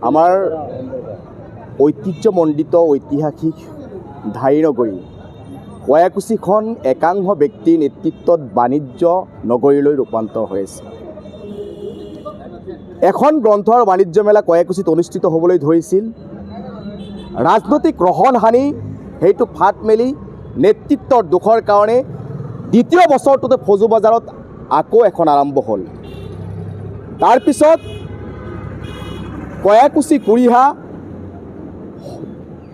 আমাৰ ঐতিহ্যমণ্ডিত ঐতিহাসিক ধাৰী নগৰী কয়াকুছিখন একাংশ ব্যক্তিৰ নেতৃত্বত বাণিজ্য নগৰীলৈ ৰূপান্তৰ হৈ আছে। এখন গ্ৰন্থ আৰু বাণিজ্য মেলা কয়াকুছিত অনুষ্ঠিত হ'বলৈ ধৰিছিল। ৰাজনৈতিক ৰহণ হানি সেইটো ফাট মেলি নেতৃত্বৰ দুখৰ কাৰণে দ্বিতীয় বছৰটোতে ফজু বজাৰত আকৌ এখন আৰম্ভ হ'ল। তাৰপিছত কয়াকুছি কুৰিহা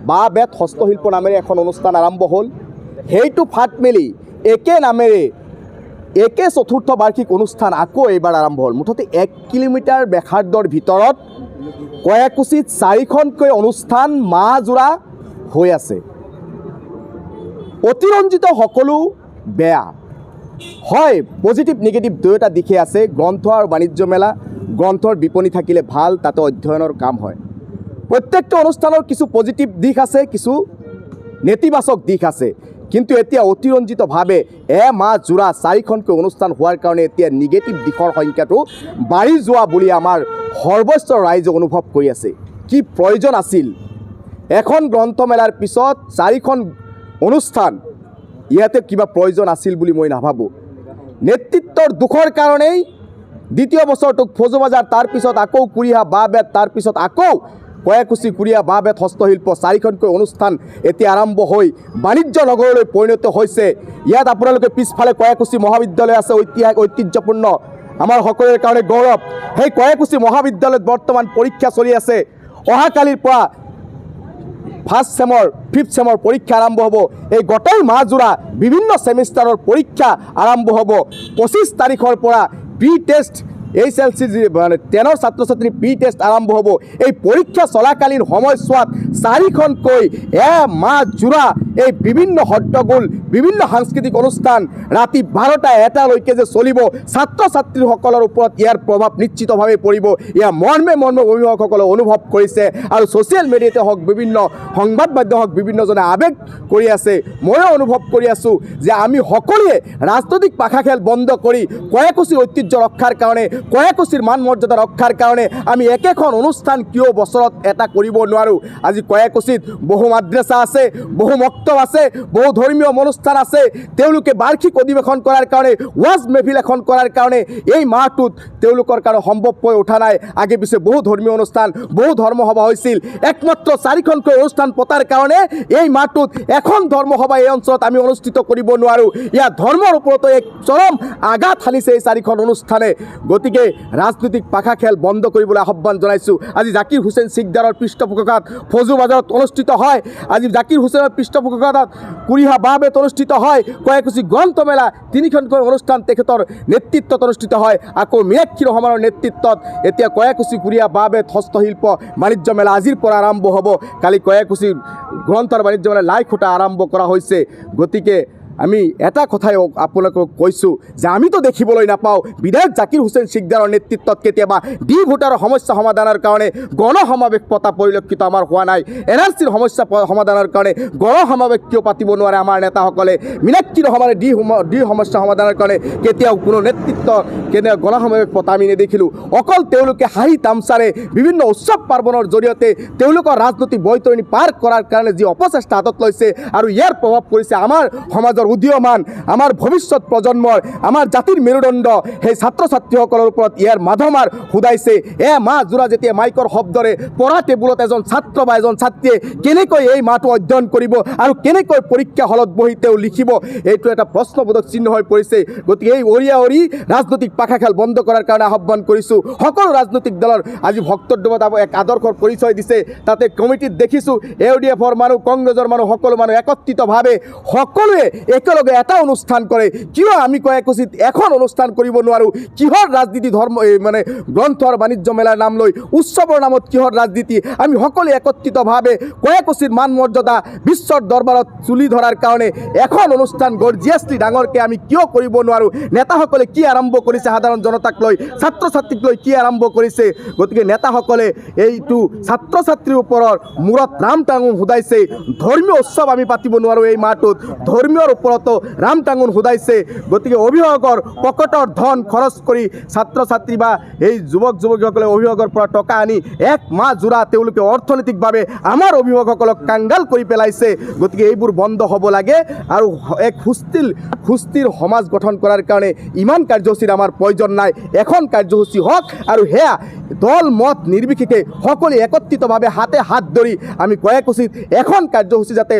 বাঁহ বেত হস্তশিল্প নামেৰে এখন অনুষ্ঠান আৰম্ভ হ'ল। সেইটো ফাট মেলি একে নামেৰে একে চতুৰ্থ বাৰ্ষিক অনুষ্ঠান আকৌ এইবাৰ আৰম্ভ হ'ল। মুঠতে 1 কিলোমিটাৰ ব্যাসাৰ্ধৰ ভিতৰত কয়াকুছিত 4খনকৈ অনুষ্ঠান মাহজোৰা হৈ আছে। অতিৰঞ্জিত সকলো বেয়া হয়, পজিটিভ নিগেটিভ দুয়োটা দিশে আছে। গ্ৰন্থ আৰু বাণিজ্য মেলা, গ্ৰন্থৰ বিপণী থাকিলে ভাল, তাতে অধ্যয়নৰ কাম হয়। প্ৰত্যেকটো অনুষ্ঠানৰ কিছু পজিটিভ দিশ আছে, কিছু নেতিবাচক দিশ আছে। কিন্তু এতিয়া অতিৰঞ্জিতভাৱে এমাহ জোৰা 4খনকৈ অনুষ্ঠান হোৱাৰ কাৰণে এতিয়া নিগেটিভ দিশৰ সংখ্যাটো বাঢ়ি যোৱা বুলি আমাৰ সৰ্বস্ব ৰাইজে অনুভৱ কৰি আছে। কি প্ৰয়োজন আছিল এখন গ্ৰন্থমেলাৰ পিছত 4খন অনুষ্ঠান? ইয়াতে কিবা প্ৰয়োজন আছিল বুলি মই নাভাবোঁ। নেতৃত্বৰ দুখৰ কাৰণেই দ্বিতীয় বছৰটোক ফজু বজাৰ, তাৰপিছত আকৌ কুৰিহা বাঁহ বেত, তাৰপিছত আকৌ কয়াকুছি কুৰিহা বাঁহ বেত হস্তশিল্প 4খনকৈ অনুষ্ঠান এতিয়া আৰম্ভ হৈ বাণিজ্য নগৰলৈ পৰিণত হৈছে। ইয়াত আপোনালোকে পিছফালে কয়াকুছি মহাবিদ্যালয় আছে, ঐতিহ্যপূৰ্ণ, আমাৰ সকলোৰে কাৰণে গৌৰৱ। সেই কয়াকুছি মহাবিদ্যালয়ত বৰ্তমান পৰীক্ষা চলি আছে। অহাকালিৰ পৰা ফাৰ্ষ্ট চেমৰ 5th চেমৰ পৰীক্ষা আৰম্ভ হ'ব। এই গোটেই মাহজোৰা বিভিন্ন ছেমিষ্টাৰৰ পৰীক্ষা আৰম্ভ হ'ব। 25 তাৰিখৰ পৰা প্ৰি টেষ্ট HLC মানে 10ৰ ছাত্ৰ ছাত্ৰীৰ প্ৰি টেষ্ট আৰম্ভ হ'ব। এই পৰীক্ষা চলাকালীন সময়ছোৱাত 4খনকৈ এমাহ জোৰা এই বিভিন্ন হট্টগোল, বিভিন্ন সাংস্কৃতিক অনুষ্ঠান ৰাতি 12টা 1টালৈকে যে চলিব, ছাত্ৰ ছাত্ৰীসকলৰ ওপৰত ইয়াৰ প্ৰভাৱ নিশ্চিতভাৱে পৰিব। ইয়াৰ মৰ্মে অভিভাৱকসকলে অনুভৱ কৰিছে আৰু ছ'চিয়েল মিডিয়াতে হওক, বিভিন্ন সংবাদ মাধ্যম হওক, বিভিন্নজনে আৱেগ কৰি আছে। ময়ো অনুভৱ কৰি আছোঁ যে আমি সকলোৱে ৰাজনৈতিক পাখা খেল বন্ধ কৰি কয়াকুছিৰ ঐতিহ্য ৰক্ষাৰ কাৰণে, কয়াকুছিৰ মান মৰ্যাদা ৰক্ষাৰ কাৰণে আমি একেখন অনুষ্ঠান কিয় বছৰত এটা কৰিব নোৱাৰোঁ? আজি কয়াকুছিত বহু মাদ্ৰাছা আছে, বহু মক্তব আছে, বহু ধৰ্মীয় অনুষ্ঠান আছে। তেওঁলোকে বাৰ্ষিক অধিৱেশন কৰাৰ কাৰণে, ৱাজ মেহফিল এখন কৰাৰ কাৰণে এই মাহটোত তেওঁলোকৰ কাৰণে সম্ভৱ হৈ উঠা নাই। আগে পিছে বহু ধৰ্মীয় অনুষ্ঠান, বহু ধৰ্মসভা হৈছিল। একমাত্ৰ 4খনকৈ অনুষ্ঠান পতাৰ কাৰণে এই মাহটোত এখন ধৰ্মসভা এই অঞ্চলত আমি অনুষ্ঠিত কৰিব নোৱাৰোঁ। ইয়াৰ ধৰ্মৰ ওপৰতো এক চৰম আঘাত হানিছে এই 4খন অনুষ্ঠানে। গতিকে ৰাজনৈতিক পাখা খেল বন্ধ কৰিবলৈ আহ্বান জনাইছোঁ। আজি জাকিৰ হুছেইন চিকদাৰৰ পৃষ্ঠপোষকতাত ফজু বজাৰত অনুষ্ঠিত হয়। আজি জাকিৰ হুছেইনৰ পৃষ্ঠপোষকতাত কুৰিহা বাঁহ বেত অনুষ্ঠিত হয়। কয়াকুছি গ্ৰন্থমেলা 3খনকৈ অনুষ্ঠান তেখেতৰ নেতৃত্বত অনুষ্ঠিত হয়। আকৌ মীনাক্ষী ৰহমানৰ নেতৃত্বত এতিয়া কয়াকুছি কুৰিহা বাঁহ বেত হস্তশিল্প বাণিজ্য মেলা আজিৰ পৰা আৰম্ভ হ'ব। কালি কয়াকুছি গ্ৰন্থৰ বাণিজ্য মেলা লাই খুঁটা আৰম্ভ কৰা হৈছে। গতিকে আমি এটা কথাই আপোনালোকক কৈছোঁ যে আমিতো দেখিবলৈ নাপাওঁ বিধায়ক জাকিৰ হুছেইন চিকদাৰৰ নেতৃত্বত কেতিয়াবা ডি ভোটাৰৰ সমস্যা সমাধানৰ কাৰণে গণসমাৱেশ পতা পৰিলক্ষিত আমাৰ হোৱা নাই। NRCৰ সমস্যা সমাধানৰ কাৰণে গণসমাৱেশ কিয় পাতিব নোৱাৰে আমাৰ নেতাসকলে? মীনাক্ষী ৰহমানে ডি সমস্যা সমাধানৰ কাৰণে কেতিয়াও কোনো নেতৃত্ব গণসমাৱেশ পতা আমি নেদেখিলোঁ। অকল তেওঁলোকে হাঁহি তামচাৰে বিভিন্ন উৎসৱ পাৰ্বণৰ জৰিয়তে তেওঁলোকৰ ৰাজনৈতিক বৈতৰণি পাৰ কৰাৰ কাৰণে যি অপচেষ্টা হাতত লৈছে আৰু ইয়াৰ প্ৰভাৱ পৰিছে আমাৰ সমাজৰ উদীয়মান, আমাৰ ভৱিষ্যত প্ৰজন্মৰ, আমাৰ জাতিৰ মেৰুদণ্ড সেই ছাত্ৰ ছাত্ৰীসকলৰ ওপৰত ইয়াৰ মাধমাৰ সুদাইছে। এমাহ জোৰা যেতিয়া মাইকৰ শব্দৰে পঢ়া টেবুলত এজন ছাত্ৰ বা এজন ছাত্ৰীয়ে কেনেকৈ এই মাহটো অধ্যয়ন কৰিব আৰু কেনেকৈ পৰীক্ষা হলত বহি তেওঁ লিখিব, এইটো এটা প্ৰশ্নবোধক চিহ্ন হৈ পৰিছে। গতিকে এই অৰি ৰাজনৈতিক পাখা খেল বন্ধ কৰাৰ কাৰণে আহ্বান কৰিছোঁ। সকলো ৰাজনৈতিক দলৰ আজি ভক্তদ্ৰৱত এক আদৰ্শৰ পৰিচয় দিছে। তাতে কমিটিত দেখিছোঁ AUDFৰ মানুহ, কংগ্ৰেছৰ মানুহ, সকলো মানুহ একত্ৰিতভাৱে সকলোৱে একেলগে এটা অনুষ্ঠান কৰে। কিয় আমি কয়াকুছিত এখন অনুষ্ঠান কৰিব নোৱাৰোঁ? কিহৰ ৰাজনীতি? ধৰ্ম মানে গ্ৰন্থ আৰু বাণিজ্য মেলাৰ নাম লৈ উৎসৱৰ নামত কিহৰ ৰাজনীতি? আমি সকলোৱে একত্ৰিতভাৱে কয়াকুছিৰ মান মৰ্যাদা বিশ্বৰ দৰবাৰত তুলি ধৰাৰ কাৰণে এখন অনুষ্ঠান গৰ্জিয়াছলি ডাঙৰকৈ আমি কিয় কৰিব নোৱাৰোঁ? নেতাসকলে কি আৰম্ভ কৰিছে? সাধাৰণ জনতাক লৈ, ছাত্ৰ ছাত্ৰীক লৈ কি আৰম্ভ কৰিছে? গতিকে নেতাসকলে এইটো ছাত্ৰ ছাত্ৰীৰ ওপৰত মূৰত ৰাম টাঙো সুদাইছে। ধৰ্মীয় উৎসৱ আমি পাতিব নোৱাৰোঁ এই মাহটোত। ধৰ্মীয়ৰ ওপৰতো ৰাম টাঙোন সোধাইছে। গতিকে অভিভাৱকৰ পকেটৰ ধন খৰচ কৰি ছাত্ৰ ছাত্ৰী বা এই যুৱক যুৱতীসকলে অভিভাৱকৰ পৰা টকা আনি এক মাহ জোৰা তেওঁলোকে অৰ্থনৈতিকভাৱে আমাৰ অভিভাৱকসকলক কাংগাল কৰি পেলাইছে। গতিকে এইবোৰ বন্ধ হ'ব লাগে আৰু এক সুস্থিৰ সমাজ গঠন কৰাৰ কাৰণে ইমান কাৰ্যসূচীৰ আমাৰ প্ৰয়োজন নাই। এখন কাৰ্যসূচী হওক আৰু সেয়া দল মত নিৰ্বিশেষে সকলোৱে একত্ৰিতভাৱে হাতে হাত ধৰি আমি কৰ্মসূচীত এখন কাৰ্যসূচী যাতে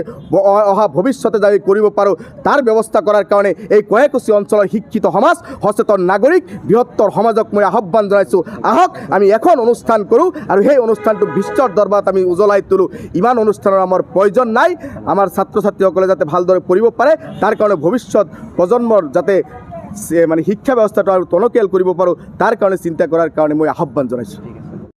অহা ভৱিষ্যতে যাতে কৰিব পাৰোঁ তাৰ ব্যৱস্থা কৰাৰ কাৰণে এই কৰ্মসূচী অঞ্চলৰ শিক্ষিত সমাজ সচেতন নাগৰিক বৃহত্তৰ সমাজক মই আহ্বান জনাইছোঁ, আহক আমি এখন অনুষ্ঠান কৰোঁ আৰু সেই অনুষ্ঠানটো বিশ্বৰ দৰবাৰত আমি উজ্বলাই তোলোঁ। ইমান অনুষ্ঠানৰ আমাৰ প্ৰয়োজন নাই। আমাৰ ছাত্ৰ ছাত্ৰীসকলে যাতে ভালদৰে পঢ়িব পাৰে তাৰ কাৰণে ভৱিষ্যত প্ৰজন্মৰ যাতে মানে শিক্ষা ব্যৱস্থাটো আৰু টনকিয়াল কৰিব পাৰোঁ তাৰ কাৰণে চিন্তা কৰাৰ কাৰণে মই আহ্বান জনাইছোঁ।